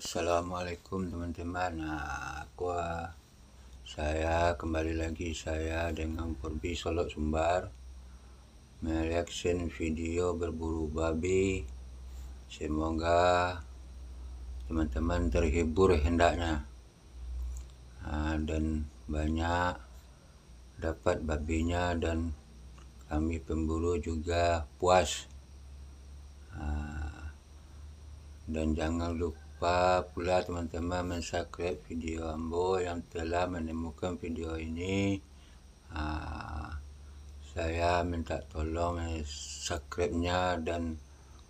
Assalamualaikum teman-teman. Saya kembali lagi dengan Purbi Solok Sumbar mereaction video berburu babi. Semoga teman-teman terhibur hendaknya, dan banyak dapat babinya, dan kami pemburu juga puas. Dan jangan lupa pula teman-teman mensubscribe video Ambo yang telah menemukan video ini. Saya minta tolong subscribe-nya dan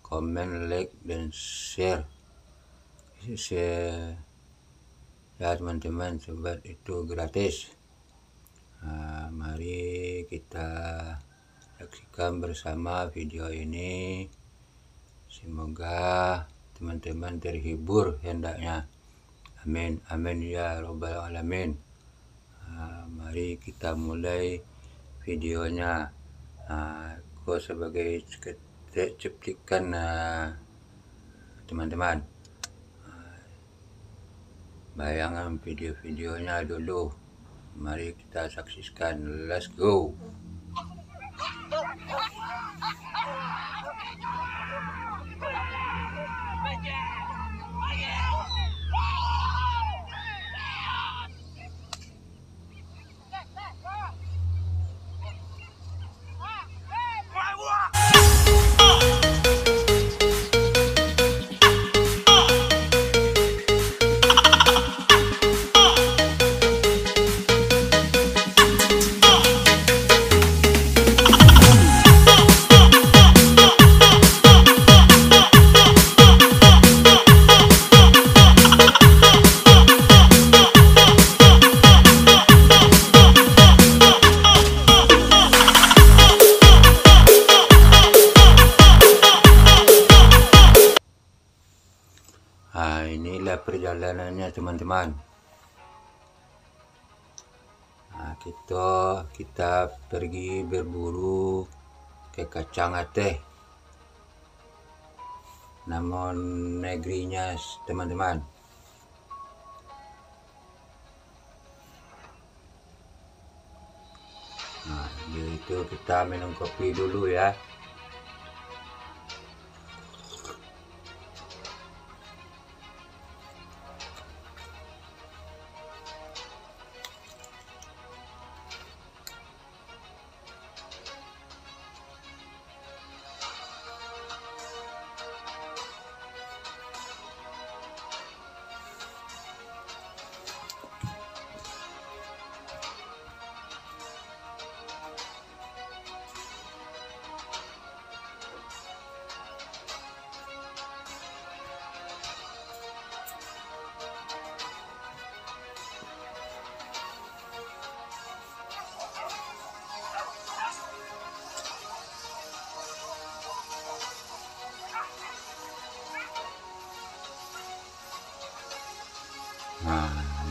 komen, like, dan share ya teman-teman, sebab itu gratis. Mari kita saksikan bersama video ini. Semoga teman-teman terhibur hendaknya. Amin, amin ya robbal alamin. Mari kita mulai videonya. Aku sebagai cuplikan teman-teman. Bayangan video-videonya dulu. Mari kita saksikan. Let's go. Inilah perjalanannya teman-teman. Kita pergi berburu ke kacang ateh, namun negerinya teman-teman. Itu kita minum kopi dulu ya.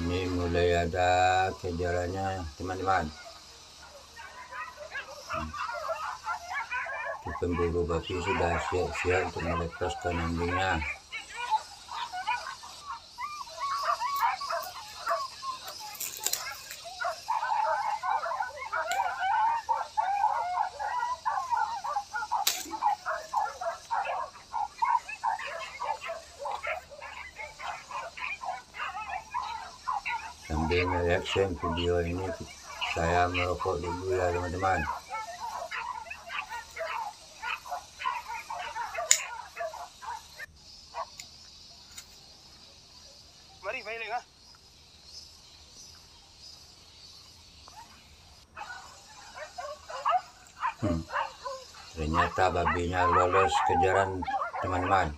Ini mulai ada kejarannya teman-teman. Pemburu babi sudah siap-siap untuk melepaskan anjingnya. Sambil reaction video ini, saya merokok dulu ya teman-teman. Mari balik ah. Ternyata babinya lolos kejaran teman-teman.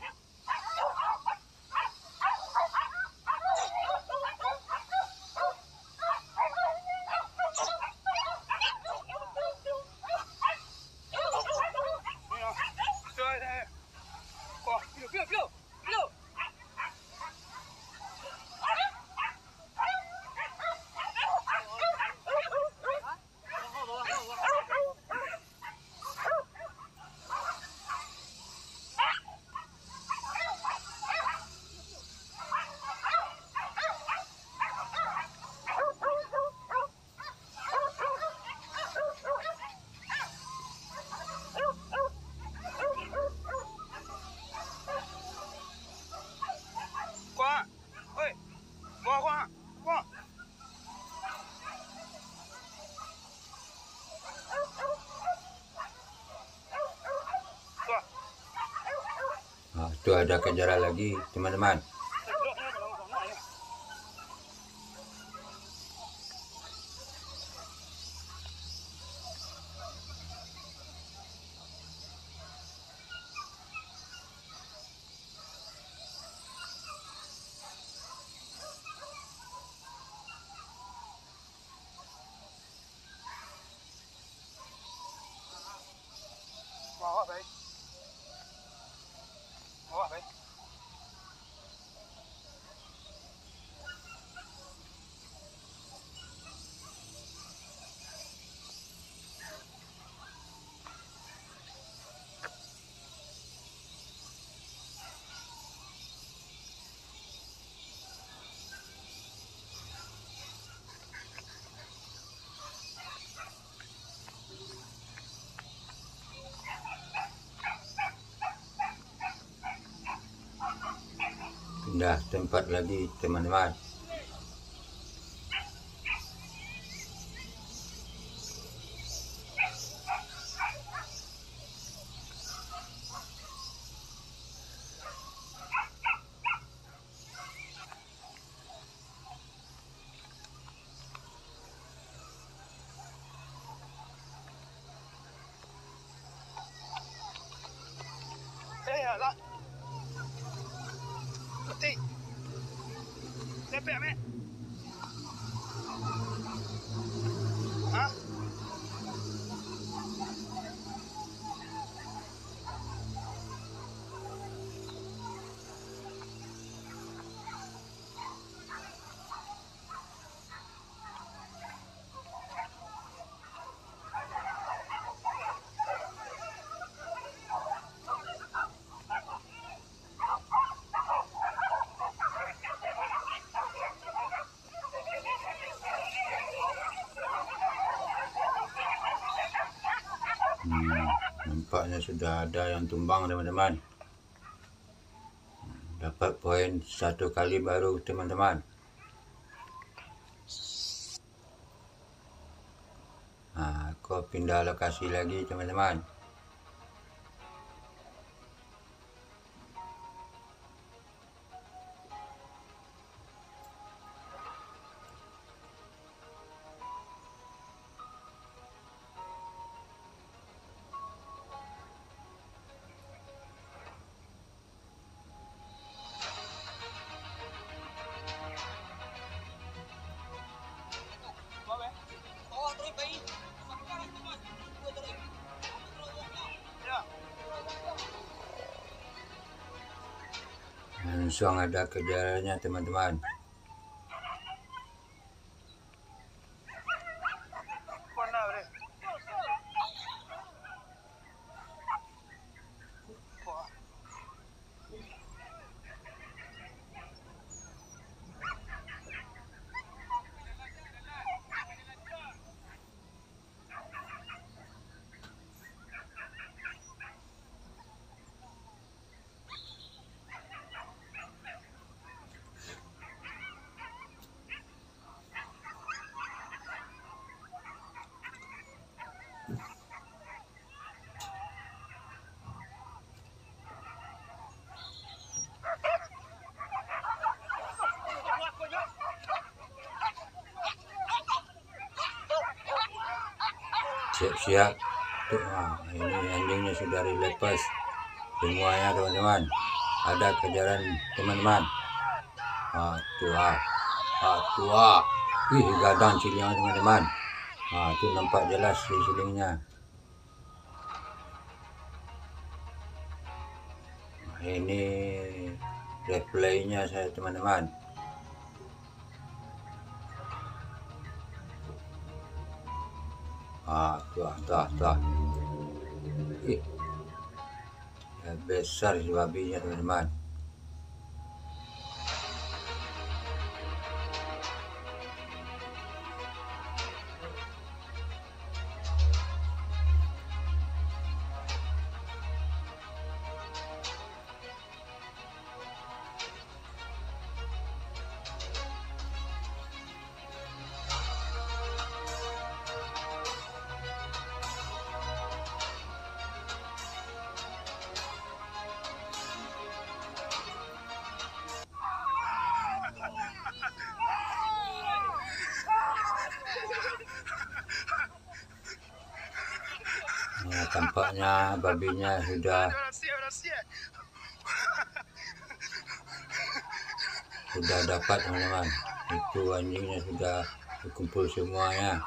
Itu ada kejaran lagi teman-teman. Bawa baik. Bawa baik. Pindah tempat lagi teman-teman. Ya lah. Peti. Lepek mek. Hah? Nampaknya sudah ada yang tumbang teman-teman. Dapat poin 1 kali baru teman-teman. Aku pindah lokasi lagi teman-teman. Langsung ada kejarannya teman-teman. Mana bre? Wah. Siap-siap. Ini endingnya sudah dilepas semuanya teman-teman. Ada kejaran teman-teman. Tua. Ih, gadang cilingnya teman-teman. Itu nampak jelas di cilingnya. Ini replaynya saya teman-teman. Tuh. Ih, besar si babinya teman-teman. tampaknya babinya sudah dapat teman-teman. Itu anjingnya sudah berkumpul semuanya.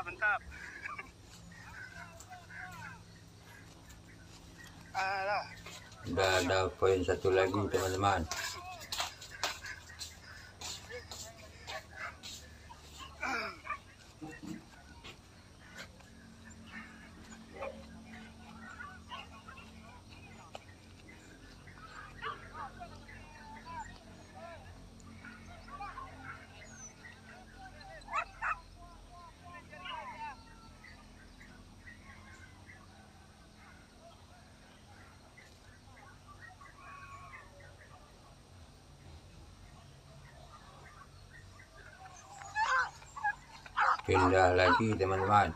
Bentar. Alah. Udah ada poin satu lagi teman-teman. Pindah lagi teman-teman.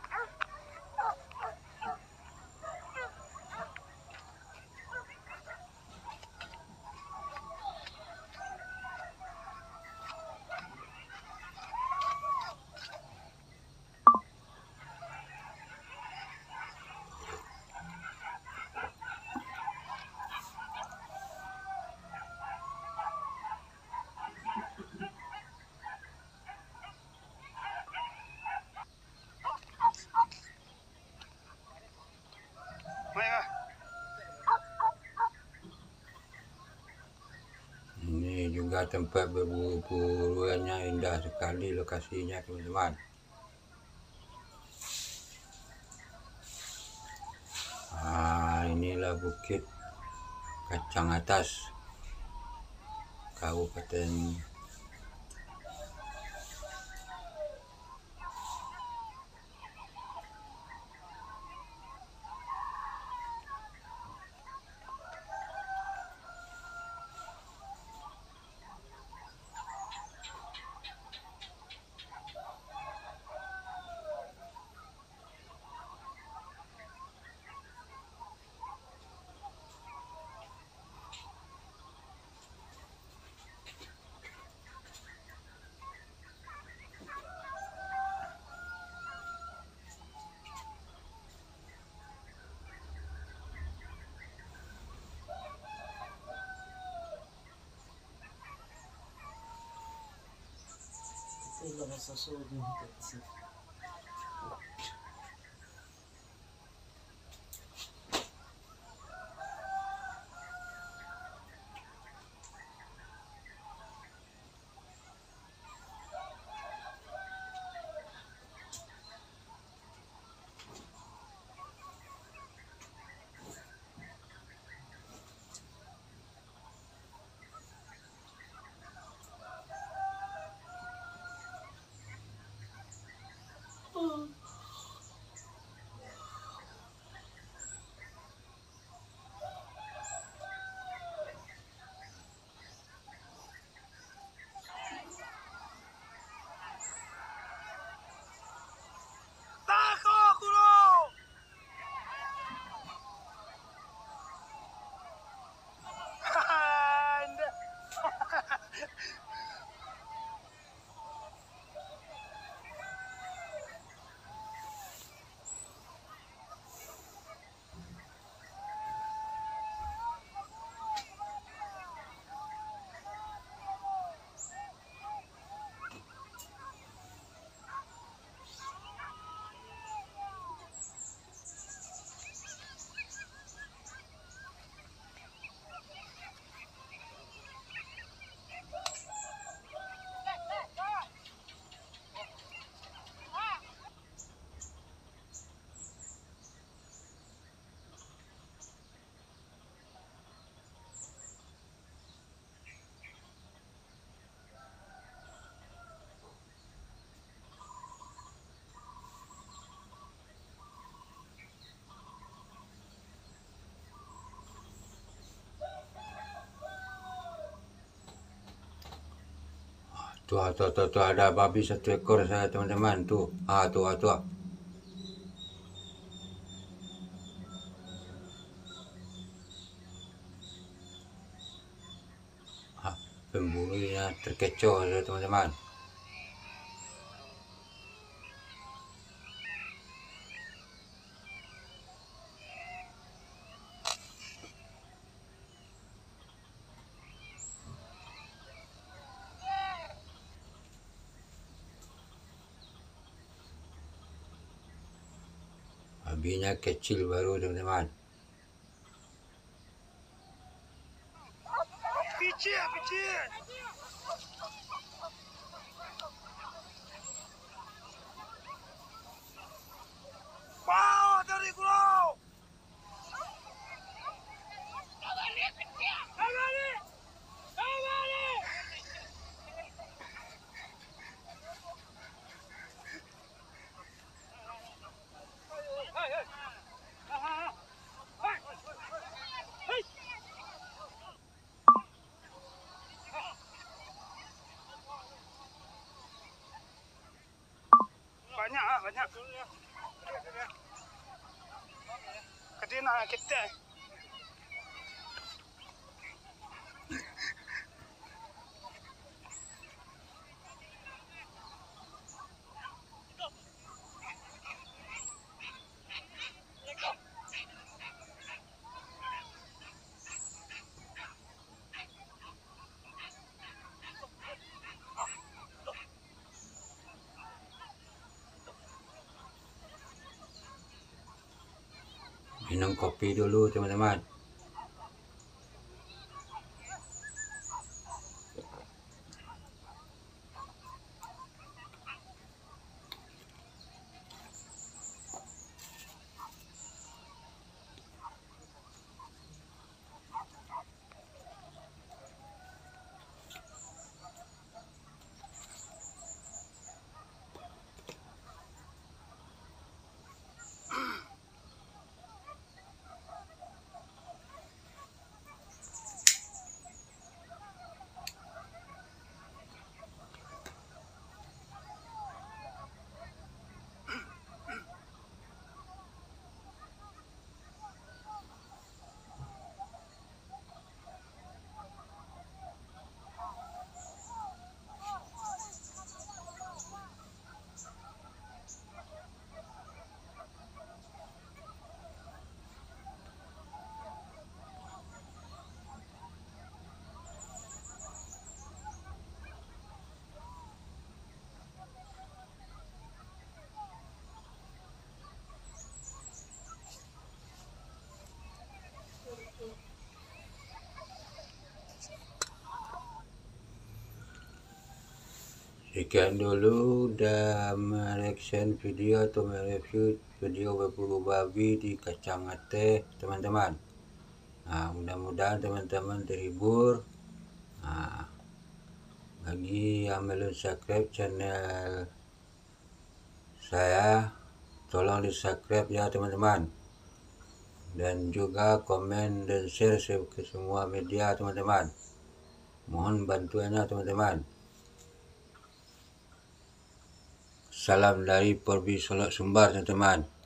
Ini juga tempat berburu-buruannya indah sekali lokasinya teman-teman. Inilah Bukit Kacang Atas, Kabupaten Tuh, ada babi 1 ekor saya teman-teman tuh. Tuh. Pembunuhnya terkecoh ya teman-teman. Babinya kecil baru teman-teman. Kecil. Wow, dari pulau. Banyak. Kadina kita. Minum kopi dulu teman-teman. Sekian dulu udah mereaction video atau mereview video berburu babi di Kacang Ateh teman-teman. Mudah-mudahan teman-teman terhibur. Bagi yang belum subscribe channel saya, tolong di subscribe ya teman-teman, dan juga komen dan share ke semua media teman-teman. Mohon bantuannya teman-teman. Salam dari Porbi Solok Sumbar teman-teman.